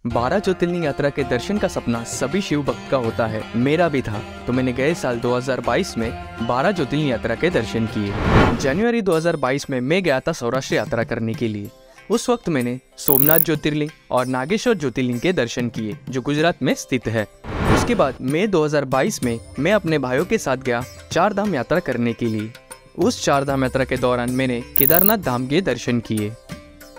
12 ज्योतिर्लिंग यात्रा के दर्शन का सपना सभी शिव भक्त का होता है, मेरा भी था। तो मैंने गए साल 2022 में 12 ज्योतिर्लिंग यात्रा के दर्शन किए। जनवरी 2022 में मैं गया था सौराष्ट्र यात्रा करने के लिए। उस वक्त मैंने सोमनाथ ज्योतिर्लिंग और नागेश्वर ज्योतिर्लिंग के दर्शन किए, जो गुजरात में स्थित है। उसके बाद मई 2022 में मैं अपने भाइयों के साथ गया चार धाम यात्रा करने के लिए। उस चार धाम यात्रा के दौरान मैंने केदारनाथ धाम के दर्शन किए,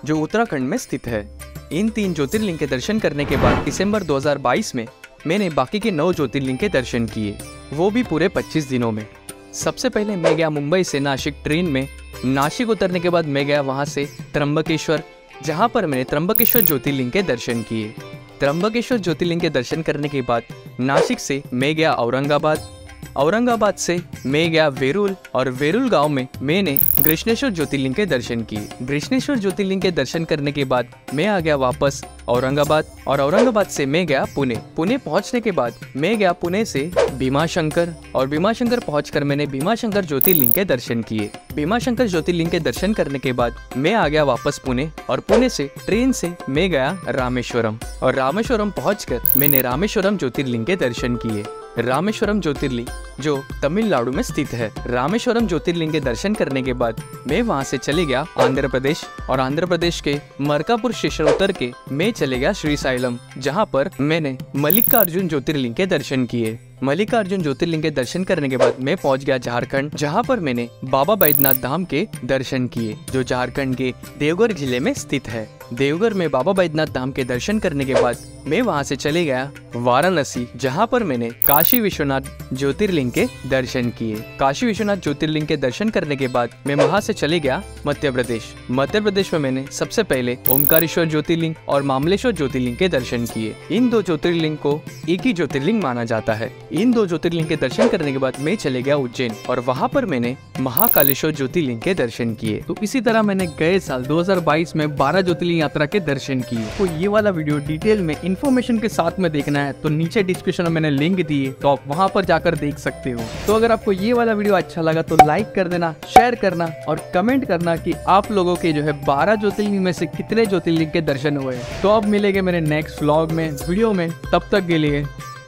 जो उत्तराखंड में स्थित है। इन 3 ज्योतिर्लिंग के दर्शन करने के बाद दिसंबर 2022 में मैंने बाकी के 9 ज्योतिर्लिंग के दर्शन किए, वो भी पूरे 25 दिनों में। सबसे पहले मैं गया मुंबई से नासिक ट्रेन में। नासिक उतरने के बाद मैं गया वहाँ से त्र्यंबकेश्वर, जहाँ पर मैंने त्र्यंबकेश्वर ज्योतिर्लिंग के दर्शन किए। त्र्यंबकेश्वर ज्योतिर्लिंग के दर्शन करने के बाद नासिक से मैं गया औरंगाबाद। औरंगाबाद से मैं गया वेरुल, और वेरुल गांव में मैंने कृष्णेश्वर ज्योतिर्लिंग के दर्शन किए। कृष्णेश्वर ज्योतिर्लिंग के दर्शन करने के बाद मैं आ गया वापस औरंगाबाद, और औरंगाबाद से मैं गया पुणे। पुणे पहुंचने के बाद मैं गया पुणे से भीमाशंकर, और भीमाशंकर पहुंचकर मैंने भीमाशंकर ज्योतिर्लिंग के दर्शन किए। भीमाशंकर ज्योतिर्लिंग के दर्शन करने के बाद मैं आ गया वापस पुणे, और पुणे से ट्रेन से मैं गया रामेश्वरम, और रामेश्वरम पहुंचकर मैंने रामेश्वरम ज्योतिर्लिंग के दर्शन किए। रामेश्वरम ज्योतिर्लिंग जो तमिलनाडु में स्थित है। रामेश्वरम ज्योतिर्लिंग के दर्शन करने के बाद मैं वहां से चले गया आंध्र प्रदेश, और आंध्र प्रदेश के मरकापुर स्टेशन उतर के मैं चले गया श्रीसाइलम, जहां पर मैंने मल्लिकार्जुन ज्योतिर्लिंग के दर्शन किए। मल्लिकार्जुन ज्योतिर्लिंग के दर्शन करने के बाद मैं पहुंच गया झारखंड, जहां पर मैंने बाबा बैद्यनाथ धाम के दर्शन किए, जो झारखंड के देवघर जिले में स्थित है। देवघर में बाबा बैद्यनाथ धाम के दर्शन करने के बाद मैं वहां से चले गया वाराणसी, जहां पर मैंने काशी विश्वनाथ ज्योतिर्लिंग के दर्शन किए। काशी विश्वनाथ ज्योतिर्लिंग के दर्शन करने के बाद मैं वहां से चले गया मध्य प्रदेश। मध्य प्रदेश में मैंने सबसे पहले ओमकारेश्वर ज्योतिर्लिंग और मामलेश्वर ज्योतिर्लिंग के दर्शन किए। इन 2 ज्योतिर्लिंग को एक ही ज्योतिर्लिंग माना जाता है। इन 2 ज्योतिर्लिंग के दर्शन करने के बाद मैं चले गया उज्जैन, और वहां पर मैंने महाकालेश्वर ज्योतिर्लिंग के दर्शन किए। तो इसी तरह मैंने गए साल 2022 में 12 ज्योतिर्लिंग यात्रा के दर्शन किए। तो ये वाला वीडियो डिटेल में इन्फॉर्मेशन के साथ में देखना है तो नीचे डिस्क्रिप्शन में मैंने लिंक दिए, तो आप वहां पर जाकर देख सकते हो। तो अगर आपको ये वाला वीडियो अच्छा लगा तो लाइक कर देना, शेयर करना और कमेंट करना कि आप लोगों के जो है 12 ज्योतिर्लिंग में से कितने ज्योतिर्लिंग के दर्शन हुए। तो अब मिलेंगे मेरे नेक्स्ट व्लॉग में, वीडियो में। तब तक के लिए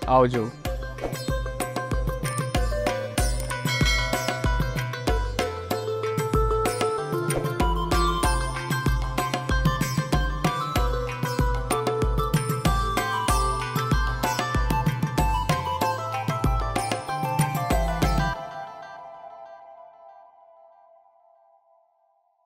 आओ जो।